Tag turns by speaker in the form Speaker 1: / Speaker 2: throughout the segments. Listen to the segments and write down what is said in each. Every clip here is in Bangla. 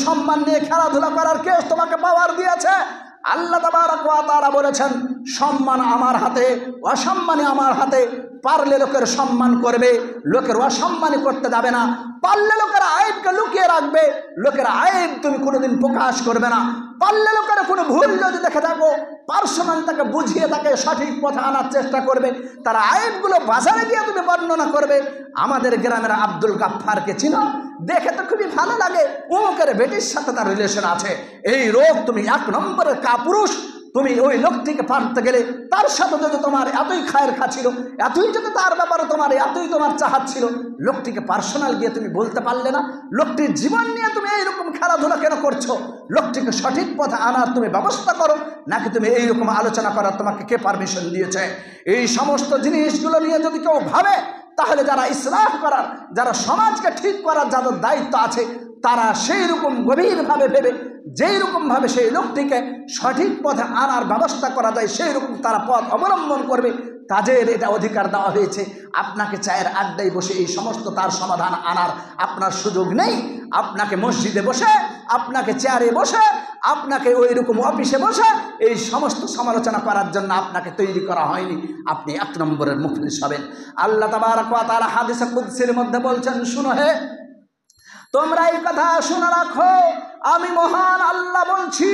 Speaker 1: সম্মান নিয়ে খেলাধুলা করার কে তোমাকে পাওয়ার দিয়েছে? আল্লাহ তাবারক ওয়া তাআলা বলেছেন, সম্মান আমার হাতে, অসম্মানী আমার হাতে। পারলে লোকের সম্মান করবে, লোকের অসম্মানী করতে যাবে না। পারলে লোকের আয়েবকে লুকিয়ে রাখবে, লোকের আয়েব তুমি কোনোদিন প্রকাশ করবে না। পারলে লোকের কোনো ভুল যদি দেখে থাকো, পার্সোনাল তাকে বুঝিয়ে তাকে সঠিক পথে আনার চেষ্টা করবে। তার আয়েবগুলো বাজারে গিয়ে তুমি বর্ণনা করবে। আমাদের গ্রামের আব্দুল গাফফারকে চিনো? দেখে তো খুবই ভালো লাগে, অমুকের বেটির সাথে তার রিলেশন আছে। এই রোগ তুমি 1 নম্বরের কাপুরুষ। তুমি ওই লোকটিকে পারতে গেলে, তার সাথে যদি তোমার এতই খায়ের খা ছিল, এতই যদি তার ব্যাপারে তোমার এতই তোমার চাহাত ছিল, লোকটিকে পার্সোনাল গিয়ে তুমি বলতে পারলে না? লোকটির জীবন নিয়ে তুমি এইরকম খেলাধুলা কেন করছো? লোকটিকে সঠিক পথে আনার তুমি ব্যবস্থা করো, নাকি তুমি এইরকম আলোচনা করার তোমাকে কে পারমিশন দিয়েছে? এই সমস্ত জিনিসগুলো নিয়ে যদি কেউ ভাবে, তাহলে যারা ইসলাহ করার, যারা সমাজকে ঠিক করার যাদের দায়িত্ব আছে, তারা সেই রকম গভীরভাবে ভেবে যেই রকমভাবে সেই লোকটিকে সঠিক পথে আনার ব্যবস্থা করা যায়, সেই রকম তারা পথ অবলম্বন করবে। তাদের এটা অধিকার দেওয়া হয়েছে। আপনাকে চায়ের আড্ডায় বসে এই সমস্ত তার সমাধান আনার আপনার সুযোগ নেই। আপনাকে মসজিদে বসে, আপনাকে চেয়ারে বসে, আপনাকে ওই রকম অফিসে বসে এই সমস্ত সমালোচনা করার জন্য আপনাকে তৈরি করা হয়নি। আপনি 1 নম্বরের মুখলিস হবেন। আল্লাহ তাবারক ওয়া তাআলা হাদিসে কুদসির মধ্যে বলছেন, শুনো হে, তোমরা এই কথা শুনে রাখো, আমি মহান আল্লাহ বলছি,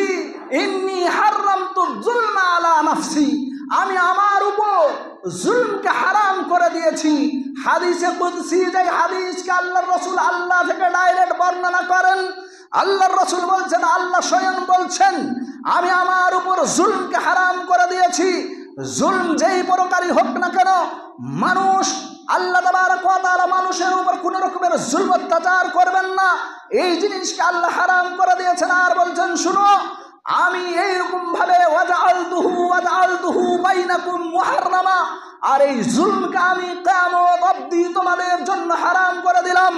Speaker 1: ইন্নী হারামতু যুলমা আলা নাফসি, আমি আমার উপর জুলমকে হারাম করে দিয়েছি। হাদিসে কুদসি, যে হাদিসকে আল্লাহর রাসূল আল্লাহ থেকে ডাইরেক্ট বর্ণনা করেন, আল্লাহর রাসূল বলছেন, আল্লাহ স্বয়ং বলছেন, আমি আমার উপর জুলমকে হারাম করে দিয়েছি। জুলম যেই প্রকারই হোক না কেন, মানুষ, আল্লাহ তাবারক ওয়া তাআলা মানুষের উপর কোন রকমের জুলম অত্যাচার করবেন না, এই জিনিসকে আল্লাহ হারাম করে দিয়েছেন। আর বলছেন, শুনো, আমি এইরকম ভাবে ওয়াজআলতুহু বাইনাকুম মুহাররামা, আর এই জুলমকে আমি কিয়ামত অবধি তোমাদের জন্য হারাম করে দিলাম।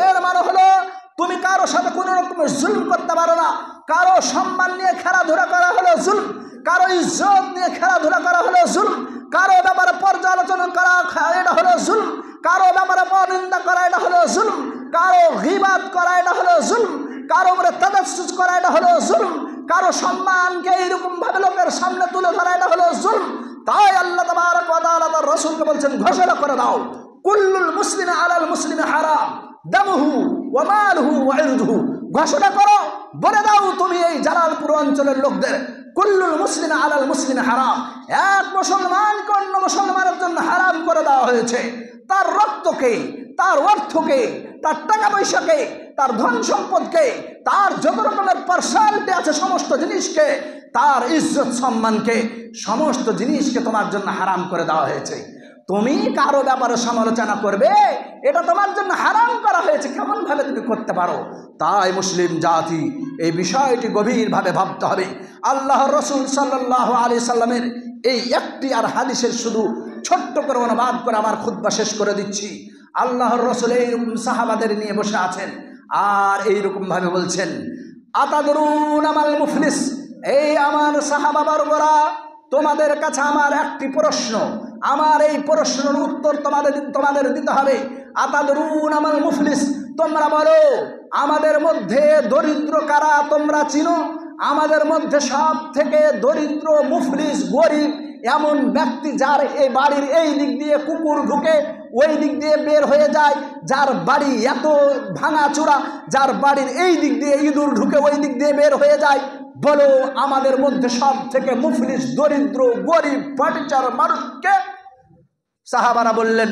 Speaker 1: এর মানে হলো, তুমি কারো সাথে কোনো রকমের জুলম করতে পারো না। কারো সম্মান নিয়ে খেলাধুলা করা হলো জুলম, কারো ইজ্জত নিয়ে খেলাধুলা করা হলো জুলম, কারো ব্যাপারে পর্যালোচনা করা এটা হলো জুলম, কারো ব্যাপারে পরনিন্দা করা এটা হলো জুলম, কারো গীবাত করা এটা হলো জুলম, কারো উপরে তাজাসসুস করা এটা হলো জুলম, কারো সম্মানকে এইরকম ভাবে লোকের সামনে তুলে ধরা এটা হলো জুলম। তাই আল্লাহ তাবারক ওয়া তাআলা তার রাসূলকে বলছেন, ঘোষণা করে দাও, কুল্লুল মুসলিমি আলাল মুসলিমি হারাম দামুহু ওয়া মালুহু ওয়া ইরদুহু। ঘোষণা করো, বলে দাও তুমি এই জালালপুর অঞ্চলের লোকদের, কুল্লুল মুসলিম আলাল মুসলিম হারাম, এক মুসলমানকে অন্য মুসলমানের জন্য হারাম করে দেওয়া হয়েছে। তার রক্তকে, তার অর্থকে, তার টাকা পয়সাকে, তার ধন সম্পদকে, তার যত রকমের পার্সোনালিটি আছে সমস্ত জিনিসকে, তার ইজ্জত সম্মানকে, সমস্ত জিনিসকে তোমার জন্য হারাম করে দেওয়া হয়েছে। তুমি কারো ব্যাপারে সমালোচনা করবে, এটা তোমার জন্য হারাম করা হয়েছে। কেমন ভাবে তুমি করতে পারো? তাই মুসলিম জাতি এই বিষয়টি গভীরভাবে ভাবতে হবে। আল্লাহর রাসূল সাল্লাল্লাহু আলাইহি সাল্লামের এই একটি আর হাদিসের শুধু ছোট্ট করে অনুবাদ করে আমার খুতবা শেষ করে দিচ্ছি। আল্লাহর রাসূল এইরকম সাহাবাদের নিয়ে বসে আছেন আর এইরকম ভাবে বলছেন, আতাদরুনা মাল মুফলিস, এই আমার সাহাবাবর্গরা, তোমাদের কাছে আমার একটি প্রশ্ন, আমার এই প্রশ্নের উত্তর তোমাদের দিতে হবে। আতাদরুনা মাল মুফলিস, তোমরা বলো আমাদের মধ্যে দরিদ্র কারা তোমরা চিনো? আমাদের মধ্যে সব থেকে দরিদ্র, মুফলিস, গরিব এমন ব্যক্তি যার এই বাড়ির এই দিক দিয়ে কুকুর ঢুকে ওই দিক দিয়ে বের হয়ে যায়, যার বাড়ি এত ভাঙাচোরা, যার বাড়ির এই দিক দিয়ে ইঁদুর ঢুকে ওই দিক দিয়ে বের হয়ে যায়, বলো আমাদের মধ্যে সব থেকে মুফলিস, দরিদ্র, গরিব, পাটিচার মানুষকে? সাহাবারা বললেন,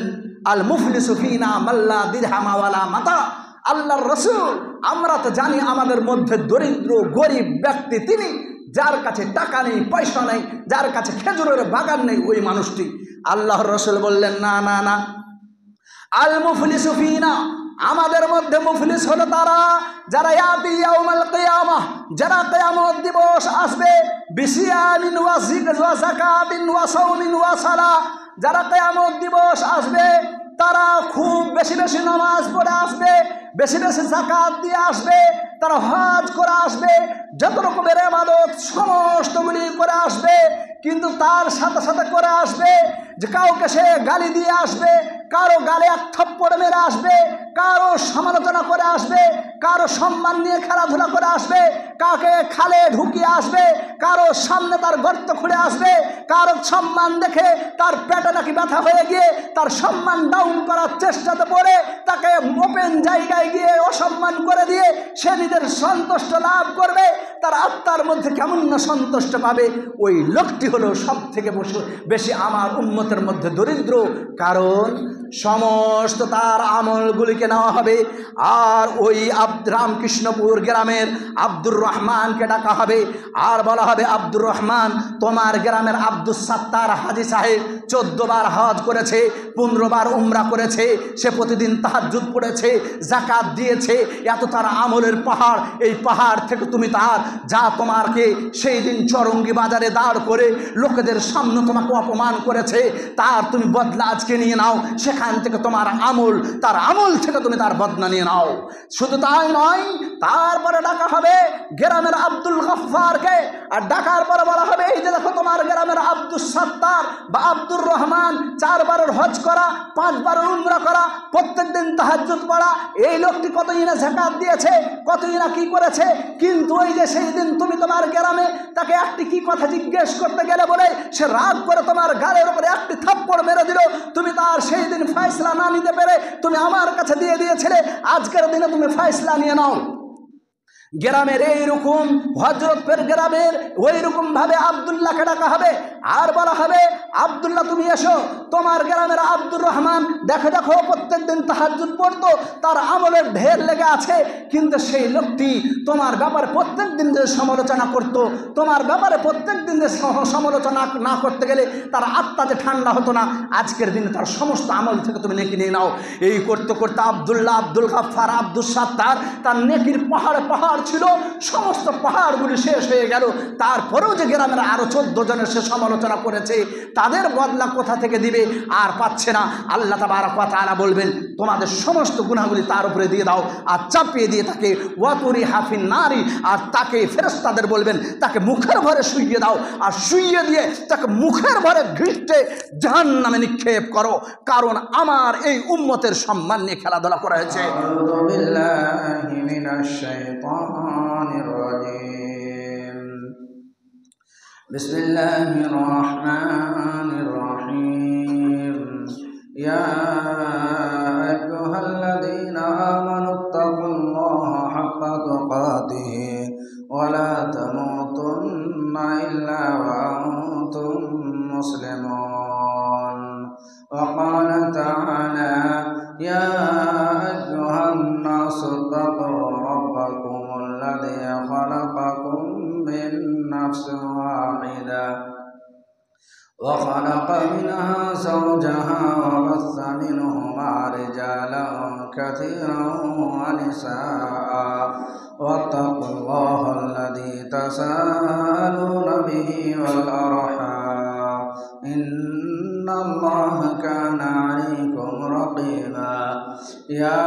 Speaker 1: আল মুফলিসু ফিনা মাল্লা দিরহাম ওয়ালা মাতা। আল্লাহর রাসূল, আমরা তো জানি আমাদের মধ্যে দরিদ্র গরিব ব্যক্তি তিনি, যার কাছে টাকা নেই, পয়সা নেই, যার কাছে খেজুরের বাগান নেই, ওই মানুষটি। আল্লাহর রাসূল বললেন, না না না, আল মুফলিসু ফিনা, আমাদের মধ্যে মুফলিস হলো তারা যারা ইয়াতি ইয়াউমাল কিয়ামাহ, যারা কিয়ামত দিবস আসবে, বিসিয়ামিন ওয়া যাকাতিন ওয়া সাওমিন ওয়া সালাহ, যারা কিয়ামত দিবস আসবে তারা খুব বেশি বেশি নামাজ পড়ে আসবে, বেশি বেশি যাকাত দিয়ে আসবে, তারা হজ করে আসবে, যত রকমের ইবাদত সমস্তগুলি করে আসবে, কিন্তু তার সাথে সাথে করে আসবে যে কাউকে সে গালি দিয়ে আসবে, কারো গালে এক থাপ্পড় মেরে আসবে, কারো সমালোচনা করে আসবে, কারো সম্মান নিয়ে খেলাধুলা করে আসবে, কাকে খালে ঢুকিয়ে আসবে, কারো সামনে তার গর্ত খুঁড়ে আসবে, কারো সম্মান দেখে তার পেটে নাকি ব্যথা হয়ে গিয়ে তার সম্মান ডাউন করার চেষ্টাতে পড়ে তাকে ওপেন জায়গায় গিয়ে অসম্মান করে দিয়ে সে নিজের সন্তুষ্ট লাভ করবে, তার আত্মার মধ্যে কেমন না সন্তুষ্ট পাবে। ওই লোকটি হলো সব থেকে বেশি আমার উম্মতের মধ্যে দরিদ্র, কারণ সমস্ত তার আমলগুলিকে নেওয়া হবে আর ওই রামকৃষ্ণপুর গ্রামের আব্দুর রহমানকে ডাকা হবে আর বলা হবে, আব্দুর রহমান, তোমার গ্রামের আব্দুস সাত্তার হাজী সাহেব 14 বার হজ করেছে, 15 বার উমরা করেছে, সে প্রতিদিন তাহাজ্জুদ পড়েছে, যাকাত দিয়েছে, এত তার আমলের পাহাড়, এই পাহাড় থেকে তুমি তার যা তোমাকে সেই দিন চরঙ্গি বাজারে দাঁড় করে লোকেদের সামনে তোমাকে অপমান করেছে তার তুমি বদলা আজকে নিয়ে নাও, সেখান থেকে তোমার আমল, তার আমল থেকে তুমি তার বদলা নিয়ে নাও। শুধু তাই নয়, তারপরে ডাকা হবে গ্রামের আব্দুল গফফারকে, আর ডাকার পরে বলা হবে, এই যে দেখো তোমার গ্রামের আব্দুস সাত্তার বা আব্দুর রহমান 4 বারের হজ করা, 5 বারের উমরা করা, প্রত্যেক দিন তাহাজ্জুদ পড়া, এই লোকটি কতই না যাকাত দিয়েছে, কতই না কি করেছে, কিন্তু ওই যে সেই দিন তুমি তোমার গ্রামে তাকে একটি কি কথা জিজ্ঞেস করতে গেলে বলে সে রাগ করে তোমার গালের উপরে একটি থাপ্পড় মেরে দিল, তুমি তার সেই দিন ফয়সালা না নিতে পেরে তুমি আমার কাছে দিয়ে দিয়েছিলে, আজকের দিনে তুমি ফয়সালা নিয়ে নাও। গ্রামের এইরকম হযরতপুর গ্রামের ওই রকম ভাবে আব্দুল্লাহকে ডাকা হবে আর বলা হবে, আব্দুল্লাহ তুমি এসো, তোমার গ্রামের আব্দুর রহমান দেখো দেখো প্রত্যেক দিন তাহাজ্জুদ পড়তো, তার আমলের ঢের লেগে আছে, কিন্তু সেই লোকটি তোমার ব্যাপারে প্রত্যেক দিন যে সমালোচনা করতো, তোমার ব্যাপারে প্রত্যেক দিন যে সমালোচনা না করতে গেলে তার আত্মা যে ঠান্ডা হতো না, আজকের দিনে তার সমস্ত আমল থেকে তুমি নেকি নিয়ে নাও। এই করতে করতে আব্দুল্লাহ, আব্দুল গফফার, আব্দুস সাত্তার তার নেকির পাহাড় পাহাড় ছিল, সমস্ত পাহাড়গুলি শেষ হয়ে গেল। তারপরেও যে গ্রামের আরো 14 জনের সে সমালোচনা করেছে, তাদের বদলা কোথা থেকে দিবে আর পাচ্ছে না। আল্লাহ তাবারক ওয়া তাআলা বলবেন, তোমাদের সমস্ত গুনাহগুলি তার উপরে দিয়ে দাও আর চাপিয়ে দিয়ে তাকে ওয়াতুরি হাফিন নারী, আর তাকে ফেরেশতাদের বলবেন তাকে মুখের ভরে শুইয়ে দাও আর শুইয়ে দিয়ে তাকে মুখের ভরে ঘৃষ্টে জাহান্নামে নিক্ষেপ করো, কারণ আমার এই উম্মতের সম্মান নিয়ে খেলাধুলা করা হয়েছে।
Speaker 2: بسم الله الرحمن الرحيم يا أيها الذين آمنوا اتقوا الله حق تقاته ولا تموتن إلا وأنتم مسلمون وقال تعالى يا أيها الناس اتقوا ربكم الذي خلقكم من نفس واحدة وخلق منها زوجها وبث منهما رجالا كثيرا ونساء واتقوا الله الذي تساءلون به والأرحام إن الله كان عليكم رقيبا يا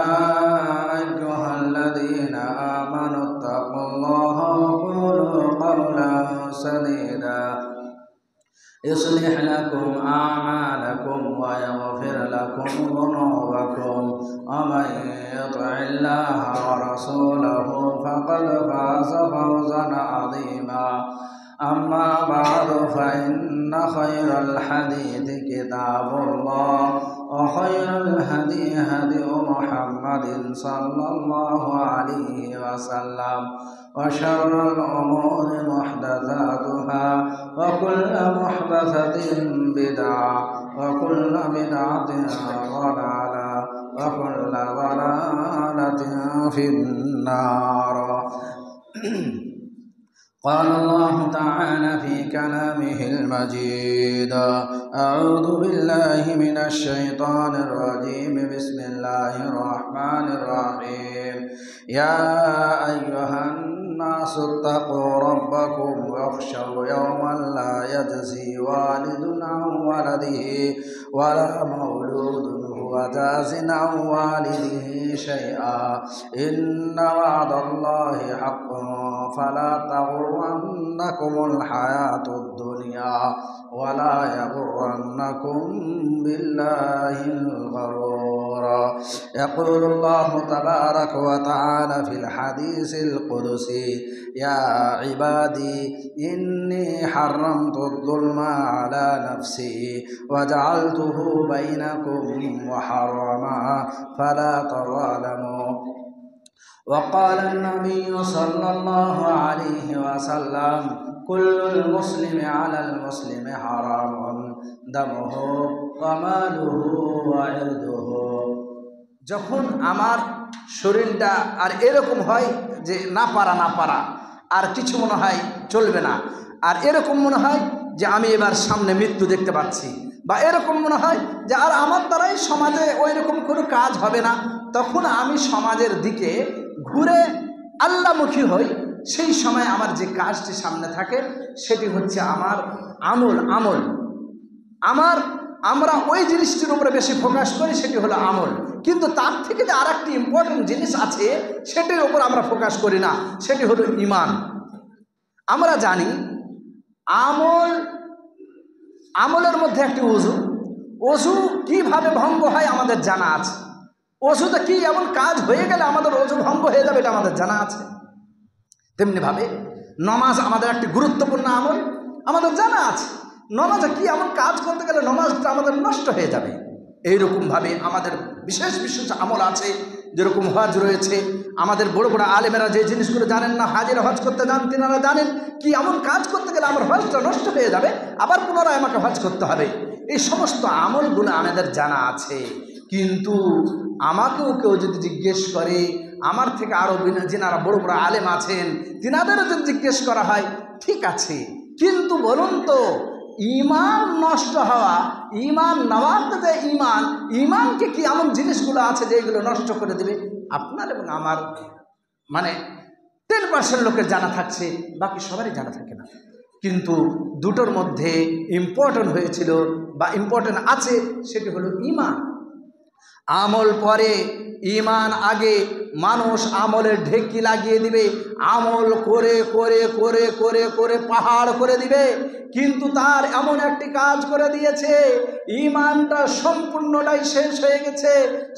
Speaker 2: أيها الذين آمنوا اتقوا الله وقولوا قولا سديدا يصلح لكم أعمالكم ويغفر لكم ذنوبكم ومن يطع الله ورسوله فقد فاز فوزا عظيما أما بعد فإن خير الحديث كتاب الله وخير الهدي هدي محمد صلى الله عليه وسلم وشر الأمور محدثاتها وكل محدثة بدعة وكل بدعة ضلالة وكل ضلالة في النار. قال الله تعالى في كلامه المجيد أعوذ بالله من الشيطان الرجيم بسم الله الرحمن الرحيم يا أيها الناس اتقوا ربكم واخشوا يوما لا يجزي والد عن ولده ولا مولود هو وجاز عن والده شيئا إن وعد الله حق فلا تغرنكم الحياة الدنيا ولا يغرنكم بالله الغرور. يقول الله تبارك وتعالى في الحديث القدسي: يا عبادي إني حرمت الظلم على نفسي وجعلته بينكم محرما فلا تظالموا. وقال النبي صلى الله عليه وسلم: كل المسلم على المسلم حرام دمه وماله وعرضه.
Speaker 1: যখন আমার শরীরটা আর এরকম হয় যে না পারা আর কিছু মনে হয় চলবে না, আর এরকম মনে হয় যে আমি এবার সামনে মৃত্যু দেখতে পাচ্ছি, বা এরকম মনে হয় যে আর আমার দ্বারাই সমাজে ওই রকম কোনো কাজ হবে না, তখন আমি সমাজের দিকে ঘুরে আল্লাহমুখী হই। সেই সময় আমার যে কাজটি সামনে থাকে সেটি হচ্ছে আমার আমল। আমরা ওই জিনিসটির উপরে বেশি ফোকাস করি, সেটি হলো আমল। কিন্তু তার থেকে যে আর একটি ইম্পর্টেন্ট জিনিস আছে সেটির উপর আমরা ফোকাস করি না, সেটি হলো ঈমান। আমরা জানি আমলের মধ্যে একটি অজু কিভাবে ভঙ্গ হয় আমাদের জানা আছে। অজুতে কি এমন কাজ হয়ে গেলে আমাদের অজু ভঙ্গ হয়ে যাবে এটা আমাদের জানা আছে। তেমনিভাবে নামাজ আমাদের একটি গুরুত্বপূর্ণ আমল, আমাদের জানা আছে। নামাজে কি এমন কাজ করতে গেলে নামাজটা আমাদের নষ্ট হয়ে যাবে। এইরকমভাবে আমাদের বিশেষ বিশেষ আমল আছে, যেরকম হজ রয়েছে। আমাদের বড় বড় আলেমেরা যে জিনিসগুলো জানেন না, হাজিরা হজ করতে যান, তিনারা জানেন কি এমন কাজ করতে গেলে আমার হজটা নষ্ট হয়ে যাবে, আবার পুনরায় আমাকে হজ করতে হবে। এই সমস্ত আমলগুলো আমাদের জানা আছে। কিন্তু আমাকেও কেউ যদি জিজ্ঞেস করে, আমার থেকে আরও যিনারা বড় বড় আলেম আছেন তিনাদেরও যদি জিজ্ঞেস করা হয়, ঠিক আছে, কিন্তু বলুন তো ঈমান নষ্ট হওয়া, ঈমান নেওয়াতে যে ঈমানকে কি এমন জিনিসগুলো আছে যেগুলো নষ্ট করে দেবে? আপনার এবং আমার 10% লোকের জানা থাকছে, বাকি সবারই জানা থাকে না। কিন্তু দুটোর মধ্যে ইম্পর্টেন্ট হয়েছিল বা ইম্পর্টেন্ট আছে, সেটি হলো ঈমান। আমল পরে, ঈমান আগে। মানুষ আমলের ঢেকি লাগিয়ে দিবে, আমল করে করে করে করে করে পাহাড় করে দিবে, কিন্তু তার এমন একটি কাজ করে দিয়েছে, ঈমানটা সম্পূর্ণটাই শেষ হয়ে গেছে।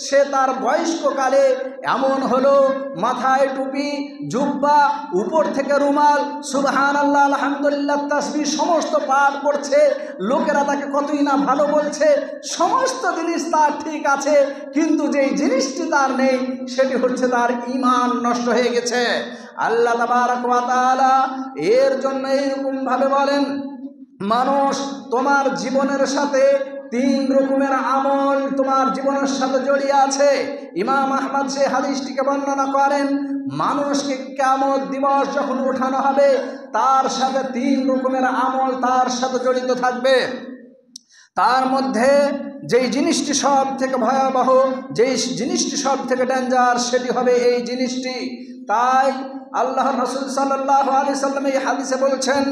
Speaker 1: সে তার বয়স্ককালে এমন হলো, মাথায় টুপি, জুব্বা, উপর থেকে রুমাল, সুবহানাল্লাহ, আলহামদুলিল্লাহ, তাসবিহ সমস্ত পাঠ করছে, লোকেরা তাকে কতই না ভালো বলছে, সমস্ত জিনিস তার ঠিক আছে, কিন্তু যেই জিনিসটি তার নেই সেটি হচ্ছে তার ঈমান নষ্ট হয়ে গেছে। আল্লাহ তাবারক ওয়া তাআলা এর জন্য এইরকম ভাবে বলেন, মানুষ তোমার জীবনের সাথে 3 রকমের আমল তোমার জীবনের সাথে জড়িয়ে আছে। ইমাম আহমদ সে হাদিসটিকে বর্ণনা করেন, মানুষকে কিয়ামত দিবস যখন ওঠানো হবে তার সাথে 3 রকমের আমল তার সাথে জড়িত থাকবে। তার মধ্যে যেই জিনিসটি সব থেকে ভয়াবহ, যেই জিনিসটি সব থেকে ডেঞ্জার, সেটি হবে এই জিনিসটি। তাই আল্লাহ রাসূল সাল্লাল্লাহু আলাইহি সাল্লাম এই হাদিসে বলছেন,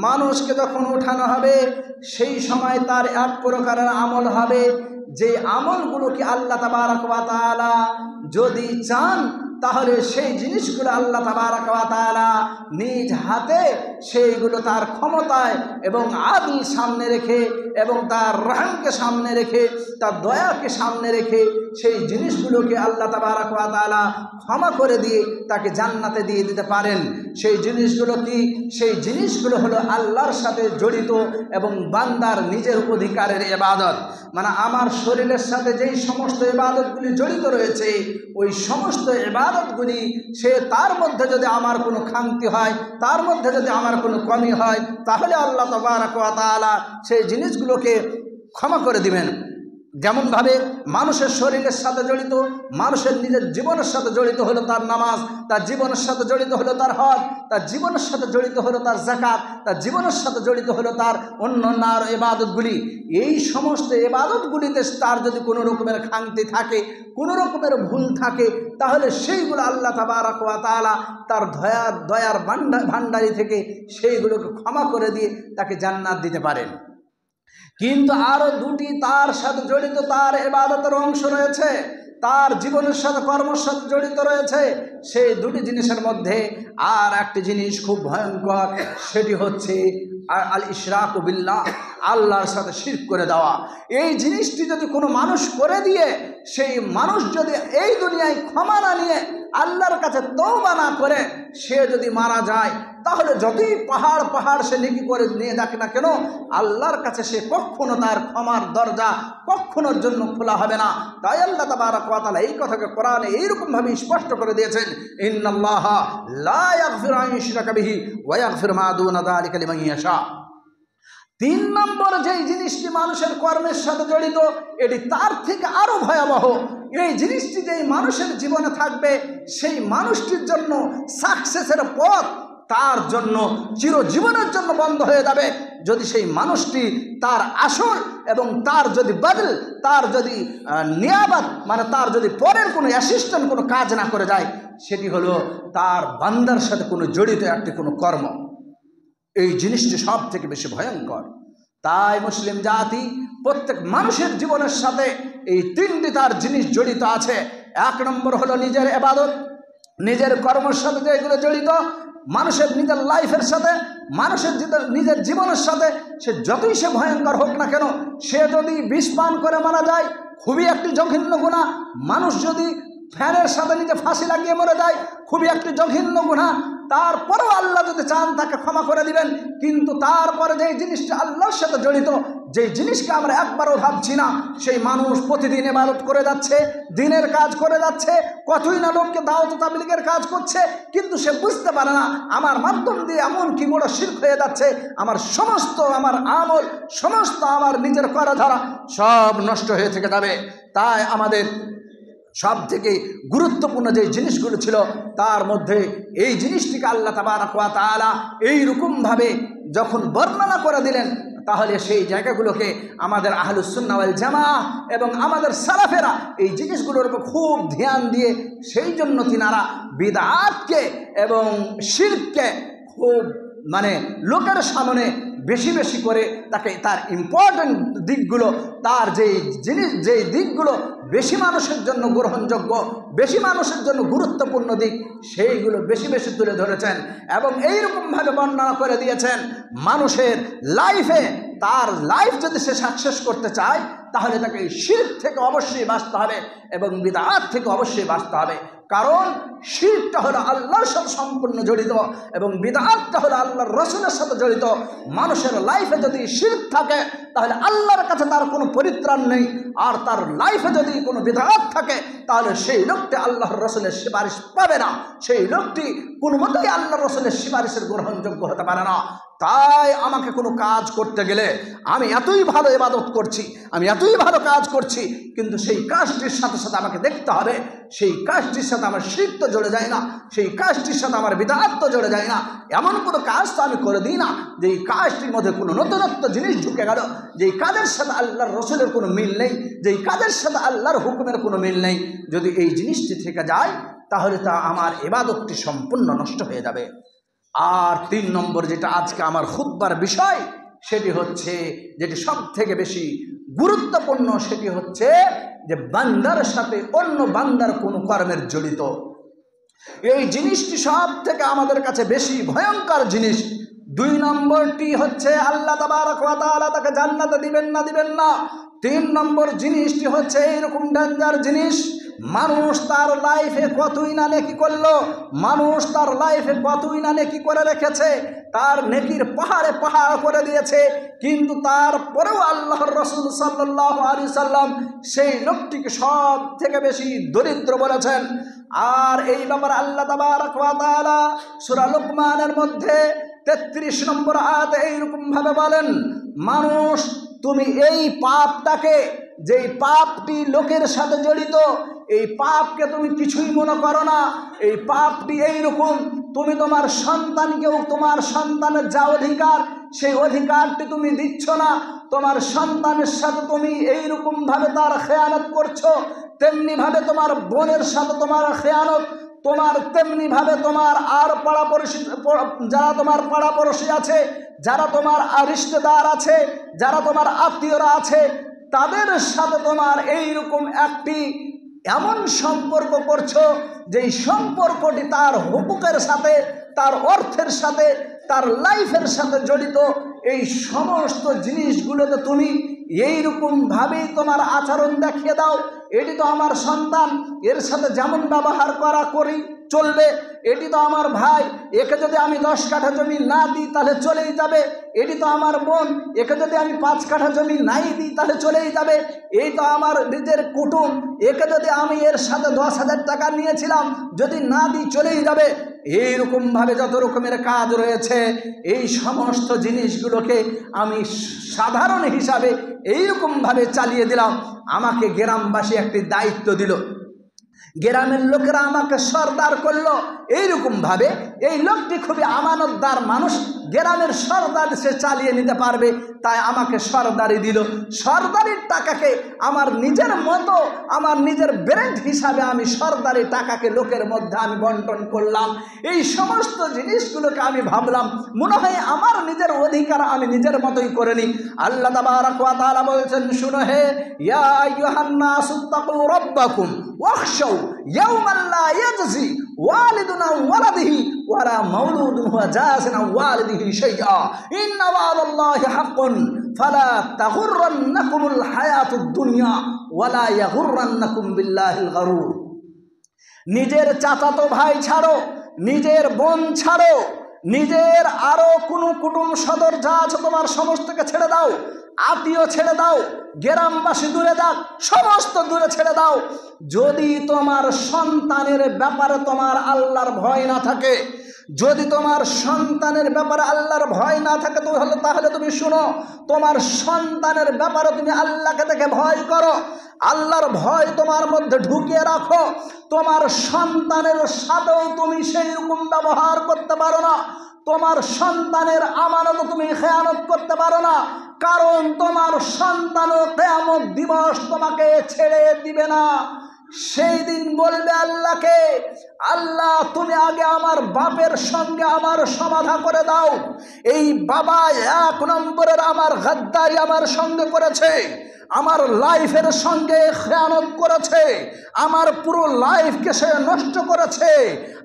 Speaker 1: মানুষকে যখন ওঠানো হবে সেই সময় তার এক প্রকারের আমল হবে, যে আমলগুলোকে আল্লাহ তাবারক ওয়া তাআলা যদি চান তাহলে সেই জিনিসগুলো আল্লাহ তাবারক ওয়া তাআলা নিজ হাতে সেইগুলো তার ক্ষমতায় এবং আদল সামনে রেখে এবং তার রহমকে সামনে রেখে, তার দয়াকে সামনে রেখে সেই জিনিসগুলোকে আল্লাহ তাবারক ওয়া তাআলা ক্ষমা করে দিয়ে তাকে জান্নাতে দিয়ে দিতে পারেন। সেই জিনিসগুলো কি? সেই জিনিসগুলো হলো আল্লাহর সাথে জড়িত এবং বান্দার নিজের অধিকারের ইবাদত। আমার শরীরের সাথে যেই সমস্ত ইবাদতগুলি জড়িত রয়েছে, ওই সমস্ত ইবাদতগুলি সে তার মধ্যে যদি আমার কোনো খামতি হয়, তার মধ্যে যদি আমার কোনো কমি হয়, তাহলে আল্লাহ তাবারক ওয়া তাআলা সেই জিনিসগুলোকে ক্ষমা করে দিবেন। যেমনভাবে মানুষের শরীরের সাথে জড়িত, মানুষের নিজের জীবনের সাথে জড়িত হলো তার নামাজ, তার জীবনের সাথে জড়িত হলো তার হজ, তার জীবনের সাথে জড়িত হলো তার যাকাত, তার জীবনের সাথে জড়িত হলো তার অন্যান্য আরও ইবাদতগুলি। এই সমস্ত ইবাদতগুলিতে তার যদি কোনো রকমের খামতি থাকে, কোনো রকমের ভুল থাকে, তাহলে সেইগুলো আল্লাহ তাবারক ওয়া তাআলা তার দয়ার ভান্ডারি থেকে সেইগুলোকে ক্ষমা করে দিয়ে তাকে জান্নাত দিতে পারেন। কিন্তু আরো দুটি তার সাথে জড়িত, তার ইবাদতের অংশ রয়েছে, তার জীবনের সাথে কর্মের সাথে জড়িত রয়েছে। সেই দুটি জিনিসের মধ্যে আর একটি জিনিস খুব ভয়ঙ্কর, সেটি হচ্ছে আল ইশরাকু বিল্লাহ, আল্লাহর সাথে শিরক করে দেওয়া। এই জিনিসটি যদি কোনো মানুষ করে দিয়ে, সেই মানুষ যদি এই দুনিয়ায় ক্ষমা না নিয়ে আল্লাহর কাছে তওবা না করে সে যদি মারা যায়, তাহলে যতই পাহাড় পাহাড় সে নেকি করে নিয়ে যাক না কেন, আল্লাহর কাছে সে কখনো তার ক্ষমার দরজা কখনোর জন্য খোলা হবে না। তাই আল্লাহ তাবারক ওয়া তাআলা এই কথাকে কোরআনে এইরকমভাবে স্পষ্ট করে দিয়েছেন, ইন্নাল্লাহা লা ইয়াগফিরু আন ইউশরাকা বিহি ওয়া ইয়াগফিরু মা দুনা যালিকা লিমান ইয়াশা। 3 নম্বর যেই জিনিসটি মানুষের কর্মের সাথে জড়িত, এটি তার থেকে আরো ভয়াবহ। এই জিনিসটি যেই মানুষের জীবনে থাকবে, সেই মানুষটির জন্য সাকসেসের পথ তার জন্য চিরজীবনের জন্য বন্ধ হয়ে যাবে যদি সেই মানুষটি তার আসল এবং তার যদি বদল, তার যদি নিয়াবত, মানে তার যদি পরের কোনো অ্যাসিস্ট্যান্ট কোনো কাজ না করে যায়, সেটি হলো তার বান্দার সাথে কোনো জড়িত একটি কোনো কর্ম। এই জিনিসটি সব থেকে বেশি ভয়ঙ্কর। তাই মুসলিম জাতি প্রত্যেক মানুষের জীবনের সাথে এই 3টি তার জিনিস জড়িত আছে। 1 নম্বর হলো নিজের ইবাদত, নিজের কর্মের সাথে যেগুলো জড়িত, মানুষের নিজের লাইফের সাথে, মানুষের নিজের জীবনের সাথে, সে যতই সে ভয়ঙ্কর হোক না কেন, সে যদি বিষ পান করে মারা যায় খুবই একটি জঘন্য গুনাহ। মানুষ যদি ফ্যানের সাথে নিজে ফাঁসি লাগিয়ে মরে যায় খুবই একটি জঘন্য গুনাহ। তারপরেও আল্লাহ যদি চান তাকে ক্ষমা করে দিবেন, কিন্তু তারপরে যেই জিনিসটা আল্লাহর সাথে জড়িত, যেই জিনিসকে আমরা একবারও ভাবছি না, সেই মানুষ প্রতিদিন ইবাদত করে যাচ্ছে, দিনের কাজ করে যাচ্ছে, কতই না লোককে দাওয়াত তাবলীগের কাজ করছে, কিন্তু সে বুঝতে পারে না আমার মাধ্যম দিয়ে এমন কি বড় শিরক হয়ে যাচ্ছে, আমার সমস্ত আমার আমল, সমস্ত আমার নিজের করা ধরা সব নষ্ট হয়ে থেকে যাবে। তাই আমাদের সব থেকে গুরুত্বপূর্ণ যে জিনিসগুলো ছিল, তার মধ্যে এই জিনিসটিকে আল্লাহ তাবারক ওয়া তাআলা এইরকমভাবে যখন বর্ণনা করে দিলেন, তাহলে সেই জায়গাগুলোকে আমাদের আহলুস সুন্নাহ ওয়াল জামাআহ এবং আমাদের সালাফেরা এই জিনিসগুলোর উপর খুব ধ্যান দিয়ে, সেই জন্য তিনারা বিদআতকে এবং শিরককে খুব লোকের সামনে বেশি বেশি করে তাকে তার ইম্পর্টেন্ট দিকগুলো, তার যেই দিকগুলো বেশি মানুষের জন্য গ্রহণযোগ্য, বেশি মানুষের জন্য গুরুত্বপূর্ণ দিক, সেইগুলো বেশি বেশি তুলে ধরেছেন এবং এইরকমভাবে বর্ণনা করে দিয়েছেন মানুষের লাইফে, তার লাইফ যদি সে সাকসেস করতে চায় তাহলে তাকে শিরক থেকে অবশ্যই বাঁচতে হবে এবং বিদআত থেকে অবশ্যই বাঁচতে হবে। কারণ শিরকটা হলো আল্লাহর সাথে সম্পূর্ণ জড়িত এবং বিদআতটা হলো আল্লাহর রাসূলের সাথে জড়িত। মানুষের লাইফে যদি শিরক থাকে তাহলে আল্লাহর কাছে তার কোনো পরিত্রাণ নেই, আর তার লাইফে যদি কোনো বিদআত থাকে তাহলে সেই লোকটি আল্লাহর রাসূলের সুপারিশ পাবে না, সেই লোকটি কোনো মতেই আল্লাহর রাসূলের সুপারিশের গ্রহণযোগ্য হতে পারে না। তাই আমাকে কোনো কাজ করতে গেলে আমি এতই ভালো ইবাদত করছি, আমি এতই ভালো কাজ করছি, কিন্তু সেই কাজটির সাথে সাথে আমাকে দেখতে হবে সেই কাজটির সাথে আমার শিরক তো জড়ে যায় না, সেই কাজটির সাথে আমার বিদআত তো জড়ে যায় না। এমন কোনো কাজ তো আমি করে দিই না যেই কাজটির মধ্যে কোনো নতুনত্ব জিনিস ঢুকে গেল, যেই কাজের সাথে আল্লাহর রাসূলের কোনো মিল নেই, যেই কাজের সাথে আল্লাহর হুকুমের কোনো মিল নেই। যদি এই জিনিসটি থেকে যায় তাহলে তা আমার ইবাদতটি সম্পূর্ণ নষ্ট হয়ে যাবে। আর 3 নম্বর যেটা আজকে আমার খুতবার বিষয়, সেটি হচ্ছে যেটি সব থেকে বেশি গুরুত্বপূর্ণ, সেটি হচ্ছে যে বান্দার সাথে অন্য বান্দার কোনো কর্মের জড়িত। এই জিনিসটি সব থেকে আমাদের কাছে বেশি ভয়ঙ্কর জিনিস। 2 নম্বরটি হচ্ছে আল্লাহ তাবারক ওয়া তাআলা তাকে জান্নাতে দিবেন না। 3 নম্বর জিনিসটি হচ্ছে এইরকম ডেঞ্জার জিনিস, মানুষ তার লাইফে কতই না নেকি করলো, মানুষ তার লাইফে কতই না নেকি করে রেখেছে, তার নেকির পাহাড়ে পাহাড় করে দিয়েছে, কিন্তু তারপরেও আল্লাহর রাসূল সাল্লাল্লাহু আলাইহি সাল্লাম সেই লোকটিকে সব থেকে বেশি দরিদ্র বলেছেন। আর এই ব্যাপারে আল্লাহ তাবারক ওয়া তাআলা সূরা লুকমানের মধ্যে 33 নম্বর আয়াতে এইরকমভাবে বলেন, মানুষ তুমি এই পাপটাকে, যেই পাপটি লোকের সাথে জড়িত, এই পাপকে তুমি কিছুই মনে করো না, এই পাপটি এইরকম, তুমি তোমার সন্তানকেও, তোমার সন্তানের যা অধিকার সেই অধিকারটি তুমি দিচ্ছ না, তোমার সন্তানের সাথে তুমি এইরকমভাবে তার খেয়ানত করছো, তেমনিভাবে তোমার বোনের সাথে তোমার খেয়ানত, তোমার তেমনিভাবে তোমার আর পাড়াপড়শি, যারা তোমার পাড়াপড়শি আছে, যারা তোমার রিশতেদার আছে, যারা তোমার আত্মীয়রা আছে, তাদের সাথে তোমার এইরকম একটি এমন সম্পর্ক করছো যেই সম্পর্কটি তার হুকুকের সাথে, তার অর্থের সাথে, তার লাইফের সাথে জড়িত। এই সমস্ত জিনিসগুলোতে তুমি এইরকমভাবেই তোমার আচরণ দেখিয়ে দাও, এটি তো আমার সন্তান, এর সাথে যেমন ব্যবহার করি চলবে, এটি তো আমার ভাই, একে যদি আমি 10 কাঠা জমি না দিই তাহলে চলেই যাবে, এটি তো আমার বোন, একে যদি আমি 5 কাঠা জমি নাই দিই তাহলে চলেই যাবে, এই তো আমার নিজের কুটুম, একে যদি আমি এর সাথে 10,000 টাকা নিয়েছিলাম যদি না দিই চলেই যাবে। এইরকমভাবে যত রকমের কাজ রয়েছে এই সমস্ত জিনিসগুলোকে আমি সাধারণ হিসাবে এইরকমভাবে চালিয়ে দিলাম। আমাকে গ্রামবাসী একটি দায়িত্ব দিল, গ্রামের লোকেরা আমাকে সর্দার করলো। এইরকমভাবে এই লোকটি খুবই আমানতদার মানুষ, গ্রামের সর্দার সে চালিয়ে নিতে পারবে, তাই আমাকে সর্দারি দিল। সর্দারির টাকাকে আমার নিজের মতো, আমার নিজের ব্র্যান্ড হিসাবে আমি সর্দারি টাকাকে লোকের মধ্যে আমি বন্টন করলাম। এই সমস্ত জিনিসগুলোকে আমি ভাবলাম মনে হয় আমার নিজের অধিকার আমি নিজের মতোই করে নিই। আল্লাহ তাবারাক ওয়া তাআলা বলছেন, শুনো হে ইয়া আইয়ুহান নাসু তাকু রাব্বাকুম ওয়াখশাউ ইয়াওমান লা ইয়াজজি ওয়ালিদুন আন ওয়ালাদিহি ওয়ালা মাওলুদুন হুয়া জাযিন আন ওয়ালিদিহি শাইআ ইন্না ওয়াদাল্লাহি হাক্কুন ফালা তাগুররান্নাকুমুল হায়াতুদ দুনিয়া ওয়ালা ইয়াগুররান্নাকুম বিল্লাহিল গারুর। নিজের চাচাতো ভাই ছাড়ো, নিজের বোন ছাড়ো, নিজের আরো কোনো কুটুম সদর যা আছে তোমার সমস্তকে ছেড়ে দাও, আত্মীয় ছেড়ে দাও, গ্রামবাসী দূরে যাক, সমস্ত দূরে ছেড়ে দাও। যদি তোমার সন্তানের ব্যাপারে তোমার আল্লাহর ভয় না থাকে, যদি তোমার সন্তানের ব্যাপারে আল্লাহর ভয় না থাকে তাহলে তুমি শুনো, তোমার সন্তানের ব্যাপারে তুমি আল্লাহকে দেখে ভয় করো, আল্লাহর ভয় তোমার মধ্যে ঢুকিয়ে রাখো। তোমার সন্তানের সাথেও তুমি সেই রকম ব্যবহার করতে পারো না, তোমার সন্তানের আমানত তুমি খেয়ানত করতে পারো না, কারণ তোমার সন্তানও কিয়ামত দিবস তোমাকে ছেড়ে দিবে না। সেই দিন বলবে আল্লাহকে, আল্লাহ তুমি আগে আমার বাপের সঙ্গে আমার সমাধা করে দাও। এই বাবা 1 নম্বরের আমার গাদ্দারি আমার সঙ্গে করেছে, আমার লাইফের সঙ্গে খেয়ানত করেছে, আমার পুরো লাইফকে সে নষ্ট করেছে,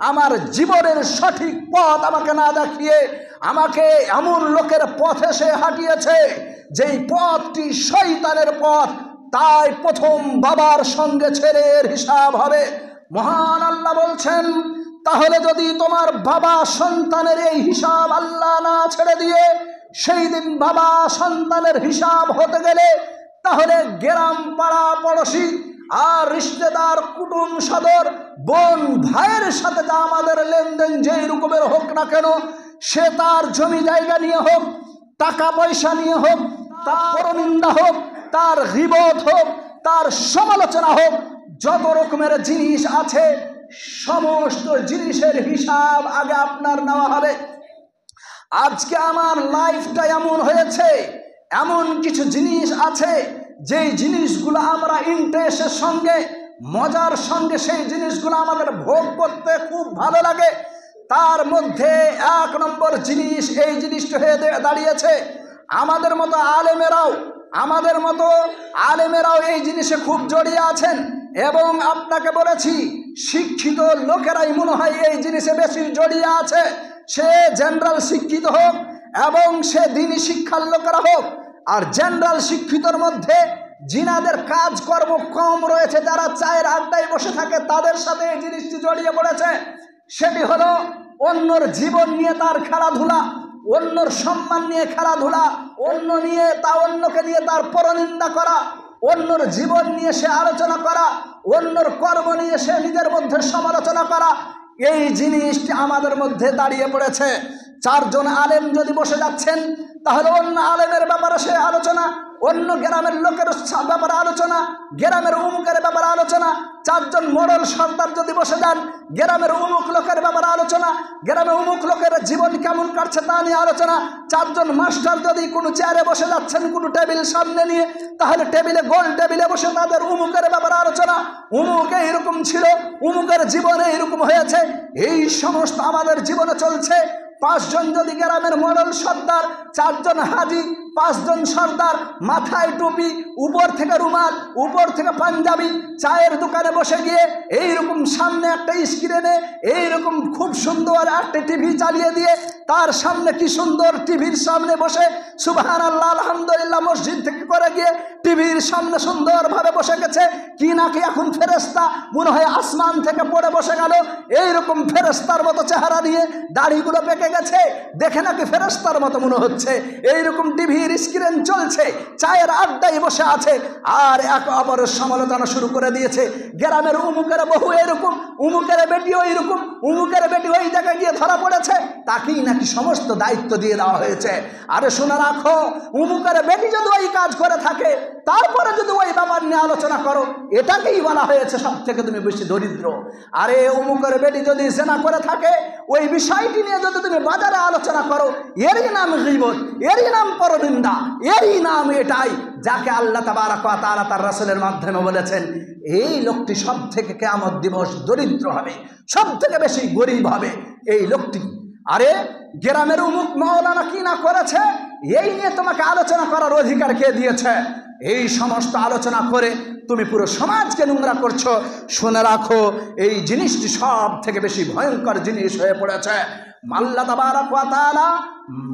Speaker 1: আমার জীবনের সঠিক পথ আমাকে না দেখিয়ে আমাকে এমন লোকের পথে সে হাঁটিয়েছে যেই পথটি শয়তানের পথ। তাই প্রথম বাবার সঙ্গে ছেলের হিসাব হবে। মহান আল্লাহ বলছেন, তাহলে যদি তোমার বাবা সন্তানের এই হিসাব আল্লাহ না ছেড়ে দিয়ে সেই দিন বাবা সন্তানের হিসাব হতে গেলে তাহলে গ্রাম পাড়া পড়োশি আর রিশতেদার কুটুম সদর বোন ভাইয়ের সাথে যা আমাদের লেনদেন যেই রকমের হোক না কেন, সে তার জমি জায়গা নিয়ে হোক, টাকা পয়সা নিয়ে হোক, তার পরনিন্দা হোক, তার গীবত হোক, তার সমালোচনা হোক, যত রকমের জিনিস আছে সমস্ত জিনিসের হিসাব আগে আপনার নেওয়া হবে। আজকে আমার লাইফটা এমন হয়েছে, এমন কিছু জিনিস আছে যেই জিনিসগুলো আমরা ইন্টারেস্টের সঙ্গে মজার সঙ্গে সেই জিনিসগুলো আমাদের ভোগ করতে খুব ভালো লাগে। তার মধ্যে 1 নম্বর জিনিস এই জিনিসটা হয়ে দাঁড়িয়েছে আমাদের মতো আলেমেরাও এই জিনিসে খুব জড়িয়ে আছেন। এবং আপনাকে বলেছি, শিক্ষিত লোকেরাই মনে হয় এই জিনিসে বেশি জড়িয়ে আছে। সে জেনারেল শিক্ষিত হোক এবং সে দিনী শিক্ষার লোকেরা হোক। আর জেনারেল শিক্ষিতর মধ্যে জিনাদের কাজকর্ম কম রয়েছে, যারা চায়ের আড্ডায় বসে থাকে তাদের সাথে এই জিনিসটি জড়িয়ে পড়েছে। সেটি হলো অন্যর জীবন নিয়ে তার খেলাধুলা, অন্যর সম্মান নিয়ে খেলাধুলা, অন্যকে নিয়ে তার পরনিন্দা করা, অন্যর জীবন নিয়ে সে আলোচনা করা, অন্যর কর্ম নিয়ে সে নিজের মধ্যে সমালোচনা করা। এই জিনিসটি আমাদের মধ্যে দাঁড়িয়ে পড়েছে। চারজন আলেম যদি বসে যাচ্ছেন, তাহলে অন্য আলেমের ব্যাপারে সে আলোচনা, অন্য গ্রামের লোকের ব্যাপারে আলোচনা, গ্রামের উমুকের ব্যাপারে আলোচনা। চারজন মোড়ল সর্দার যদি বসে যান, গ্রামের উমুক লোকের ব্যাপারে আলোচনা, গ্রামে উমুক লোকের জীবন কেমন কাটছে তা নিয়ে আলোচনা। চারজন মাস্টার যদি কোনো চেয়ারে বসে যাচ্ছেন, কোনো টেবিল সামনে নিয়ে, তাহলে টেবিলে গোল টেবিলে বসে তাদের উমুকের ব্যাপারে আলোচনা। উমুক এইরকম ছিল, উমুকের জীবনে এইরকম হয়েছে, এই সমস্ত আমাদের জীবনে চলছে। পাঁচজন যদি গ্রামের মোড়ল সর্দার, চারজন হাজি, পাঁচজন সর্দার, মাথায় টুপি, উপর থেকে রুমাল, উপর থেকে পাঞ্জাবি, চায়ের দোকানে বসে গিয়ে এইরকম সামনে একটা স্ক্রিনে এইরকম খুব সুন্দর একটা টিভি চালিয়ে দিয়ে তার সামনে কি সুন্দর টিভির সামনে বসে সুবহানাল্লাহ আলহামদুলিল্লাহ মসজিদ থেকে করে গিয়ে টিভির সামনে সুন্দরভাবে বসে গেছে, কি নাকি এখন ফেরেশতা মনে হয় আসমান থেকে পড়ে বসে গেল, এইরকম ফেরেশতার মতো চেহারা নিয়ে দাড়িগুলো পেকে গেছে, দেখে নাকি ফেরেশতার মতো মনে হচ্ছে। এইরকম টিভির স্ক্রিন চলছে, চায়ের আড্ডায় বসে আছে, আর এক অপরের সমালোচনা শুরু করে দিয়েছে। গ্রামের উমুকের বহু এরকম, উমুকের বেটিও এরকম, উমুকের বেটি ওই জায়গায় গিয়ে ধরা পড়েছে, তাকেই নাকি সমস্ত দায়িত্ব দিয়ে দেওয়া হয়েছে। আরে শুনে রাখো, উমুকের বেটি যদি ওই কাজ করে থাকে, তারপরে যদি ওই ব্যাপার নিয়ে আলোচনা করো, এটাকেই বলা হয়েছে সব থেকে তুমি বেশি দরিদ্র। আরে উমুকের বেটি যদি জেনা করে থাকে, ওই বিষয়টি নিয়ে যদি তুমি বাজারে আলোচনা করো, এরই নাম গীবত, এরই নাম পরনিন্দা, এরই নাম এটাই যাকে আল্লাহ তাবারক ওয়া তাআলা তার রাসূলের মাধ্যমে বলেছেন এই লোকটি সব থেকে কিয়ামত দিবস দরিদ্র হবে, সব থেকে বেশি গরিব হবে এই লোকটি। আরে গ্রামের উমুক মাওলানা কি না করেছে, এই নিয়ে তোমাকে আলোচনা করার অধিকার কে দিয়েছে? এই সমস্ত আলোচনা করে তুমি পুরো সমাজকে নোংরা করছো। শুনে রাখো, এই জিনিসটি সব থেকে বেশি ভয়ঙ্কর জিনিস হয়ে পড়েছে। আল্লাহ তাবারক ওয়া তাআলা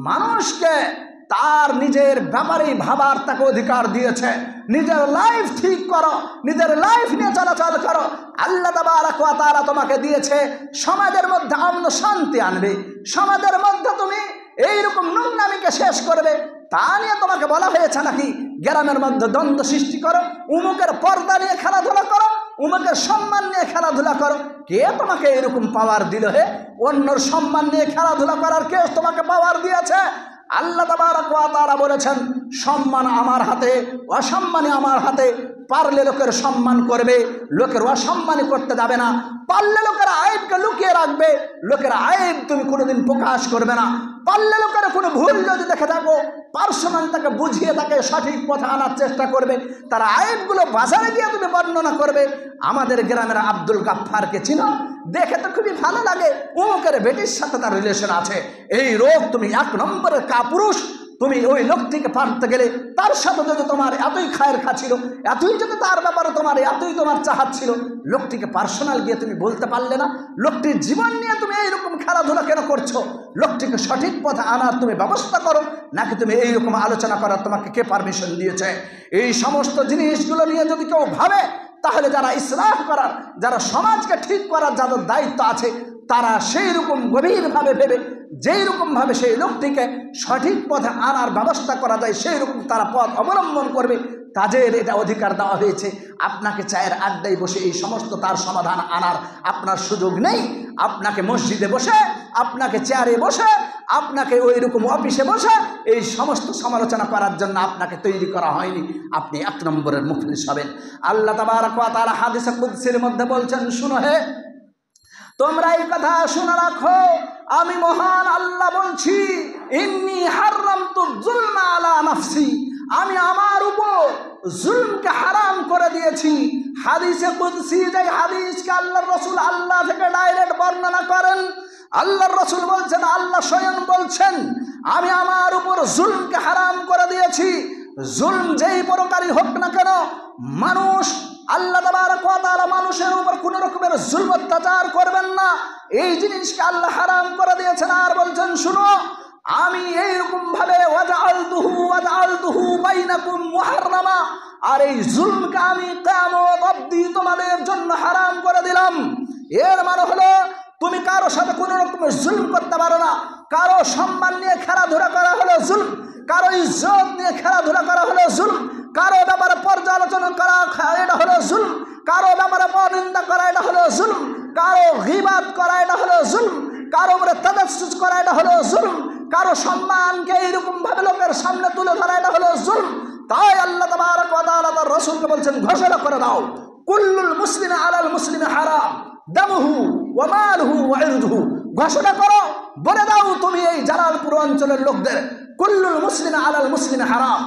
Speaker 1: মানুষকে তার নিজের ব্যাপারেই ভাবার তাকে অধিকার দিয়েছে। নিজের লাইফ ঠিক করো, নিজের লাইফ নিয়ে চলাচল করো। আল্লাহ তাবারক ওয়া তাআলা তোমাকে দিয়েছে সমাজের মধ্যে আমন শান্তি আনবে, সমাজের মধ্যে তুমি এইরকম নোংরামিকে শেষ করবে, তা নিয়ে তোমাকে বলা হয়েছে নাকি গ্রামের মধ্যে দ্বন্দ্ব সৃষ্টি করো, উমুকের পর্দা নিয়ে খেলাধুলা করো, উমুকের সম্মান নিয়ে খেলাধুলা করো? কে তোমাকে এরকম পাওয়ার দিল হে? অন্যর সম্মান নিয়ে খেলাধুলা করার কে তোমাকে পাওয়ার দিয়েছে? আল্লাহ তাবারক ওয়া তাআলা বলেছেন সম্মান আমার হাতে, অসম্মানী আমার হাতে। পারলে লোকের সম্মান করবে, লোকের অসম্মানী করতে যাবে না। পারলে লোকের আয়েবকে লুকিয়ে রাখবে, লোকের আয়েব তুমি কোনোদিন প্রকাশ করবে না। পারলে লোকের কোনো ভুল যদি দেখে থাকো, পার্সোনাল তাকে বুঝিয়ে তাকে সঠিক পথে আনার চেষ্টা করবে, তার আয়েবগুলো বাজারে গিয়ে তুমি বর্ণনা করবে। আমাদের গ্রামের আব্দুল গাফফারকে চিনো? দেখে তো খুবই ভালো লাগে, উমুকের বেটির সাথে তার রিলেশন আছে। এই রোগ তুমি এক নম্বরের কাপুরুষ। তুমি ওই লোকটিকে পারতে গেলে তার সাথে যদি তোমার এতই খায়ের খা ছিল, এতই যদি তার ব্যাপারে তোমার এতই তোমার চাহাত ছিল, লোকটিকে পার্সোনাল গিয়ে তুমি বলতে পারলে না? লোকটির জীবন নিয়ে তুমি এইরকম খেলাধুলা কেন করছো? লোকটিকে সঠিক পথে আনার তুমি ব্যবস্থা করো, নাকি তুমি এইরকম আলোচনা করার তোমাকে কে পারমিশন দিয়েছে? এই সমস্ত জিনিসগুলো নিয়ে যদি কেউ ভাবে, তাহলে যারা ইসলাহ করার, যারা সমাজকে ঠিক করার যাদের দায়িত্ব আছে, তারা সেই রকম গভীরভাবে ভেবে যেই রকমভাবে সেই লোকটিকে সঠিক পথে আনার ব্যবস্থা করা যায় সেই রকম তারা পথ অবলম্বন করবে। তাদের এটা অধিকার দেওয়া হয়েছে। আপনাকে চায়ের আড্ডায় বসে এই সমস্ত তার সমাধান আনার আপনার সুযোগ নেই। আপনাকে মসজিদে বসে, আপনাকে চেয়ারে বসে, আপনাকে ওই রকম অফিসে বসে এই সমস্ত সমালোচনা করার জন্য আপনাকে তৈরি করা হয়নি। আপনি এক নম্বরের মুখলিস হবেন। আল্লাহ তাবারক ওয়া তাআলা হাদিসে কুদসির মধ্যে বলছেন, শুনো হে, তোমরা এই কথা শুনে রাখো, আমি মহান আল্লাহ বলছি, ইন্নী হারামতু যুলমা আলা নাফসি, আমি আমার উপর জুলমকে হারাম করে দিয়েছি। হাদিসে কুদসি, যে হাদিসকে আল্লাহর রাসূল আল্লাহ থেকে ডাইরেক্ট বর্ণনা করেন। আল্লাহর রাসূল বলছেন, আল্লাহ স্বয়ং বলছেন, আমি আমার উপর জুলমকে হারাম করে দিয়েছি। জুলম যেই প্রকারই হোক না কেন, মানুষ, আল্লাহ তাবারক ওয়া তাআলা মানুষের উপর কোনো রকমের জুলম অত্যাচার করবেন না, এই জিনিসকে আল্লাহ হারাম করে দিয়েছেন। আর বলছেন, শুনো, আমি এইরকম ভাবে ওয়াজআলতুহু বাইনাকুম মুহাররামা, আর এই জুলমকে আমি কিয়ামত অবধি তোমাদের জন্য হারাম করে দিলাম। এর মানে হলো তুমি কারো সাথে কোনো রকমের জুলম করতে পারো না। কারো সম্মান নিয়ে খেলাধুলা করা হলো জুলম, কারো ইজ্জত নিয়ে খেলাধুলা করা হলো জুলম, কারো ব্যাপারে পর্যালোচনা করা এটা হলো জুলম, কারো ব্যাপারে পরনিন্দা করা এটা হলো জুলম, কারো গীবাত করা এটা হলো জুলম, কারো উপরে তাজাসসুস করা এটা হলো জুলম, কারো সম্মানকে এইরকম ভাবে লোকের সামনে তুলে ধরা এটা হলো জুলম। তাই আল্লাহ তাবারক ওয়া তাআলা তার রাসূলকে বলছেন ঘোষণা করে দাও, কুল্লুল মুসলিমি আলাল মুসলিমি হারাম দামুহু ওয়া মালুহু ওয়া ইরদুহু। ঘোষণা করো, বলে দাও তুমি এই জালালপুর অঞ্চলের লোকদের, কুল্লুল মুসলিমি আলাল মুসলিমি হারাম,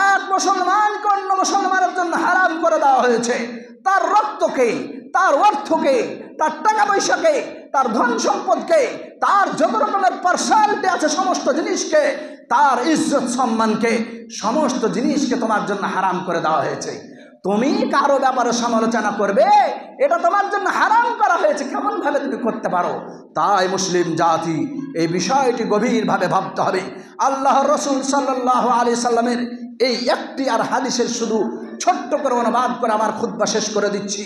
Speaker 1: এক মুসলমানকে অন্য মুসলমানের জন্য হারাম করে দেওয়া হয়েছে। তার রক্তকে, তার অর্থকে, তার টাকা পয়সাকে, তার ধন সম্পদকে, তার যত রকমের পার্সোনালিটি আছে সমস্ত জিনিসকে, তার ইজ্জত সম্মানকে, সমস্ত জিনিসকে তোমার জন্য হারাম করে দেওয়া হয়েছে। তুমি কারো ব্যাপারে সমালোচনা করবে, এটা তোমার জন্য হারাম করা হয়েছে, কেমন ভাবে তুমি করতে পারো? তাই মুসলিম জাতি এই বিষয়টি গভীরভাবে ভাবতে হবে। আল্লাহর রাসূল সাল্লাল্লাহু আলাইহি সাল্লামের এই একটি আর হাদিসের শুধু ছোট্ট করে অনুবাদ করে আমার খুতবা শেষ করে দিচ্ছি।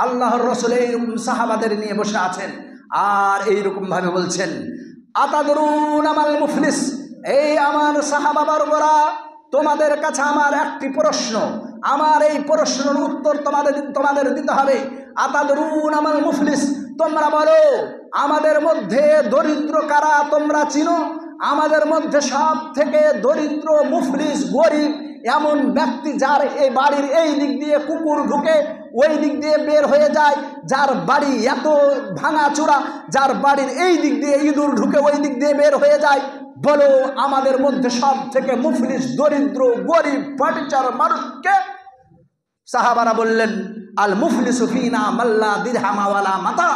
Speaker 1: আল্লাহর রাসূল এইরকম সাহাবাদের নিয়ে বসে আছেন আর এইরকম ভাবে বলছেন, আতাদরুন আমাল মুফলিস, এই আমার সাহাবা বর্গরা, তোমাদের কাছে আমার একটি প্রশ্ন, আমার এই প্রশ্নের উত্তর তোমাদের দিতে হবে। আতাদরুন আমাল মুফলিস, তোমরা বলো আমাদের মধ্যে দরিদ্র কারা তোমরা চিনো? আমাদের মধ্যে সব থেকে দরিদ্র, মুফলিস, গরিব এমন ব্যক্তি যার এই বাড়ির এই দিক দিয়ে কুকুর ঢুকে ওই দিক দিয়ে বের হয়ে যায়, যার বাড়ি এত ভাঙাচোরা, যার বাড়ির এই দিক দিয়ে ইঁদুর ঢুকে ওই দিক দিয়ে বের হয়ে যায়। বলো আমাদের মধ্যে সব থেকে মুফলিস, দরিদ্র, গরিব, পাটিচার মানুষকে? সাহাবারা বললেন, আল মুফলিসু ফিনা মাল্লা দিরহামা ওয়ালা মাতা।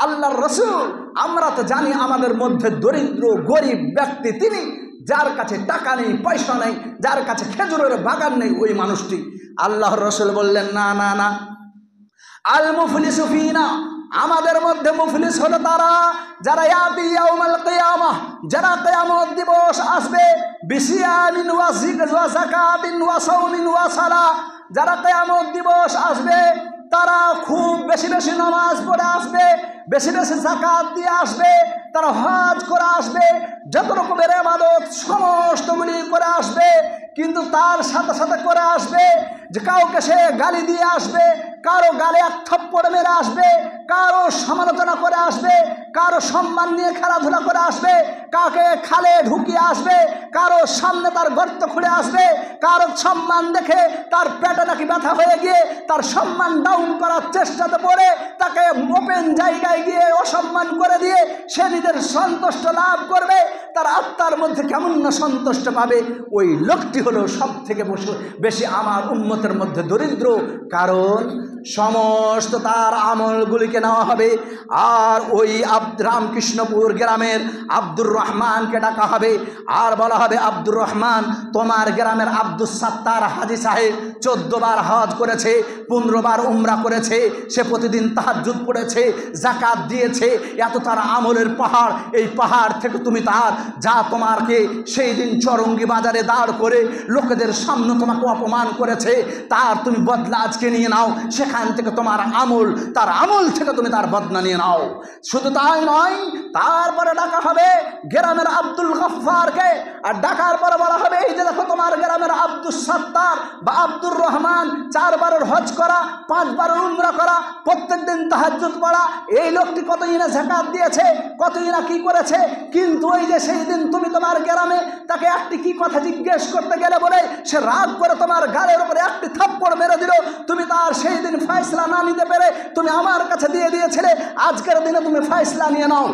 Speaker 1: আল্লাহর রাসূল, আমরা তো জানি আমাদের মধ্যে দরিদ্র গরিব ব্যক্তি তিনি, যার কাছে টাকা নেই, পয়সা নেই, যার কাছে খেজুরের বাগান নেই, ওই মানুষটি। আল্লাহর রাসূল বললেন, না না না, আল মুফলিসু ফিনা, আমাদের মধ্যে মুফলিস হলো তারা যারা ইয়াতি ইয়াউমাল কিয়ামাহ, যারা কিয়ামত দিবস আসবে, বিসিয়ামিন ওয়া যাকাতিন ওয়া সাওমিন ওয়া সালাহ, যারা কিয়ামত দিবস আসবে তারা খুব বেশি বেশি নামাজ পড়ে আসবে, বেশি বেশি যাকাত দিয়ে আসবে, তারা হজ করে আসবে, যত রকমের ইবাদত সমস্তগুলি করে আসবে। কিন্তু তার সাথে সাথে করে আসবে যে কাউকে সে গালি দিয়ে আসবে, কারো গালে এক থাপ্পড় মেরে আসবে, কারো সমালোচনা করে আসবে, কারো সম্মান নিয়ে খেলাধুলা করে আসবে, কাকে খালে ঢুকিয়ে আসবে, কারো সামনে তার গর্ত খুঁড়ে আসবে, কারো সম্মান দেখে তার পেটে নাকি ব্যথা হয়ে গিয়ে তার সম্মান ডাউন করার চেষ্টাতে পড়ে তাকে ওপেন জায়গায় গিয়ে অসম্মান করে দিয়ে সে নিজের সন্তুষ্ট লাভ করবে। তার আত্মার মধ্যে কেমন না সন্তুষ্ট পাবে। ওই লোকটি হলো সব থেকে বেশি আমার উম্মতের মধ্যে দরিদ্র, কারণ সমস্ত তার আমলগুলিকে নেওয়া হবে আর ওই রামকৃষ্ণপুর গ্রামের আব্দুর রহমানকে ডাকা হবে আর বলা হবে, আব্দুর রহমান, তোমার গ্রামের আব্দুস সাত্তার হাজী সাহেব 14 বার হজ করেছে, 15 বার উমরা করেছে, সে প্রতিদিন তাহাজ্জুদ পড়েছে, যাকাত দিয়েছে, এত তার আমলের পাহাড়, এই পাহাড় থেকে তুমি তার যা তোমাকে সেই দিন চরঙ্গি বাজারে দাঁড় করে লোকেদের সামনে তোমাকে অপমান করেছে, তার তুমি বদলা আজকে নিয়ে নাও, সেখান থেকে তোমার আমল, তার আমল থেকে তুমি তার বদলা নিয়ে নাও। শুধু তাই নয়, তারপরে ডাকা হবে গ্রামের আব্দুল গফফারকে, আর ডাকার পরে বলা হবে, এই যে দেখো তোমার গ্রামের আব্দুস সাত্তার বা আব্দুর রহমান, 4 বারের হজ করা, 5 বারের উমরা করা, প্রত্যেকদিন তাহাজ্জুদ পড়া, এই লোকটি কতই না যাকাত দিয়েছে, কতই না কি করেছে, কিন্তু ওই যে সেই দিন তুমি তোমার গ্রামে তাকে একটি কি কথা জিজ্ঞেস করতে গেলে বলে সে রাগ করে তোমার গালের উপরে একটি থাপ্পড় মেরে দিল, তুমি তার সেই দিন ফয়সালা না নিতে পেরে তুমি আমার কাছে দিয়ে দিয়েছিলে, আজকের দিনে তুমি ফয়সালা নিয়ে নাও।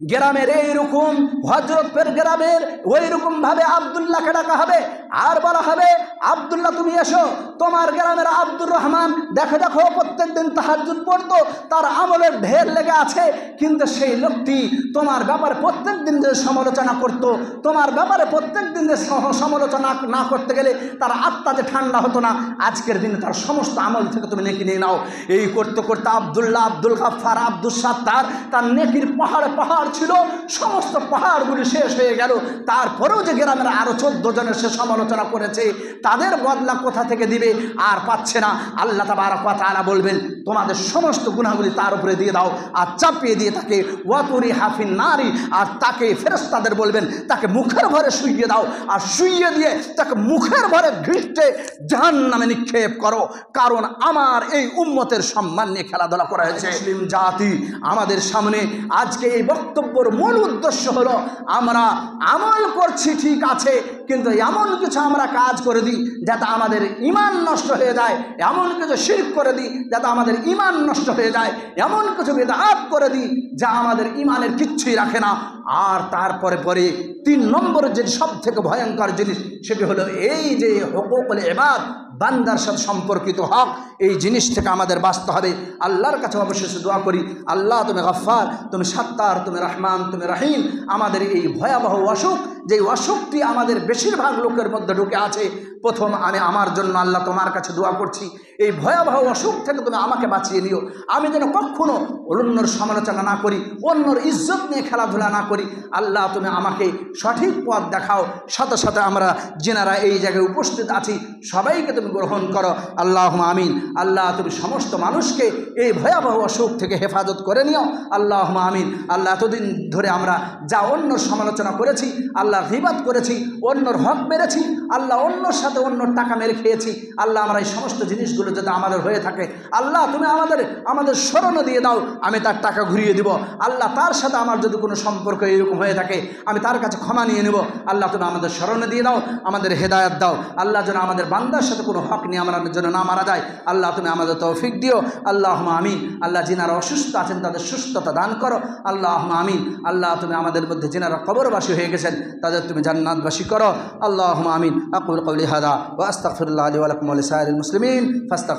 Speaker 1: গ্রামের এইরকম হযরতপুর গ্রামের ওই রকম ভাবে আব্দুল্লাহকে ডাকা হবে আর বলা হবে, আব্দুল্লাহ তুমি এসো, তোমার গ্রামের আব্দুর রহমান দেখো দেখো প্রত্যেকদিন তাহাজ্জুদ পড়তো, তার আমলের ঢের লেগে আছে, কিন্তু সেই লোকটি তোমার ব্যাপারে প্রত্যেকদিন যে সমালোচনা করত, তোমার ব্যাপারে প্রত্যেকদিন যে সমালোচনা না করতে গেলে তার আত্মা যে ঠান্ডা হতো না, আজকের দিনে তার সমস্ত আমল থেকে তুমি নেকি নিয়ে নাও। এই করতে করতে আব্দুল্লাহ, আব্দুল গফফার, আব্দুস সাত্তার, তার নেকির পাহাড়ে পাহাড় ছিল, সমস্ত পাহাড়গুলি শেষ হয়ে গেল। তারপরেও যে গ্রামের আরো 14 জনের সে সমালোচনা করেছে, তাদের বদলা কোথা থেকে দিবে আর পাচ্ছে না। আল্লাহ তাবারক ওয়া তাআলা বলবেন, তোমাদের সমস্ত গুনাহগুলি তার উপরে দিয়ে দাও আর চাপিয়ে দিয়ে তাকে ওয়াতুরি হাফিন নারী, আর তাকে ফেরেশতাদের বলবেন তাকে মুখের ভরে শুইয়ে দাও আর শুইয়ে দিয়ে তাকে মুখের ভরে ঘৃষ্টে জাহান্নামে নিক্ষেপ করো, কারণ আমার এই উম্মতের সম্মান নিয়ে খেলাধুলা করা হয়েছে। মুসলিম জাতি আমাদের সামনে আজকে এই বক্তব্য বক্তব্যের মূল উদ্দেশ্য হলো আমরা আমল করছি ঠিক আছে, কিন্তু এমন কিছু আমরা কাজ করে দিই যাতে আমাদের ঈমান নষ্ট হয়ে যায়, এমন কিছু শিরক করে দিই যাতে আমাদের ঈমান নষ্ট হয়ে যায়, এমন কিছু বিদআত করে দিই যা আমাদের ঈমানের কিচ্ছুই রাখে না। আর তারপরে 3 নম্বরের যে সব থেকে ভয়ঙ্কর জিনিস সেটি হলো এই যে হুকুকুল ইবাদ, বান্দার সাথে সম্পর্কিত হক, এই জিনিস থেকে আমাদের বাঁচতে হবে। আল্লাহর কাছে অবশেষে দোয়া করি, আল্লাহ তুমি গফফার, তুমি সাত্তার, তুমি রহমান, তুমি রহিম। আমাদের এই ভয়াবহ অসুখ, যে অসুখটি আমাদের বেশিরভাগ লোকের মধ্যে ঢুকে আছে, প্রথম আমি আমার জন্য আল্লাহ তোমার কাছে দোয়া করছি, এই ভয়াবহ অসুখ থেকে তুমি আমাকে বাঁচিয়ে নিও। আমি যেন কখনো অন্যর সমালোচনা না করি, অন্যর ইজ্জত নিয়ে খেলাধুলা না করি। আল্লাহ তুমি আমাকে সঠিক পথ দেখাও। সাথে সাথে আমরা যেনারা এই জায়গায় উপস্থিত আছি সবাইকে তুমি গ্রহণ করো, আল্লাহুম্মা আমিন। আল্লাহ তুমি সমস্ত মানুষকে এই ভয়াবহ অসুখ থেকে হেফাজত করে নিও, আল্লাহুম্মা আমিন। আল্লাহ এতদিন ধরে আমরা যা অন্যর সমালোচনা করেছি, আল্লাহ গীবত করেছি, অন্যর হক মেরেছি, আল্লাহ অন্যর সাথে অন্যর টাকা মেরে খেয়েছি, আল্লাহ আমরা এই সমস্ত জিনিসগুলো যাতে আমাদের হয়ে থাকে, আল্লাহ তুমি আমাদের স্মরণে দিয়ে দাও, আমি তার টাকা ঘুরিয়ে দিব। আল্লাহ তার সাথে আমার যদি কোনো সম্পর্ক এরকম হয়ে থাকে আমি তার কাছে ক্ষমা নিয়ে নেব। আল্লাহ তুমি আমাদের স্মরণে দিয়ে দাও, আমাদের হেদায়েত দাও। আল্লাহ যেন আমাদের বান্দার সাথে কোনো হক নিয়ে আমরা যেন না মারা যায়, আল্লাহ তুমি আমাদের তৌফিক দিও, আল্লাহুম্মা আমিন। আল্লাহ যিনারা অসুস্থ আছেন তাদের সুস্থতা দান করো, আল্লাহুম্মা আমিন। আল্লাহ তুমি আমাদের মধ্যে যিনারা কবরবাসী হয়ে গেছেন তাদের তুমি জান্নাতবাসী করো, আল্লাহুম্মা আমিন। আকুলু কওলি হাযা ওয়া আস্তাগফিরুল্লাহ লি ওয়া লাকুম ওয়া লিসাইরিল মুসলিমিন ফাস্তাগফিরুহ।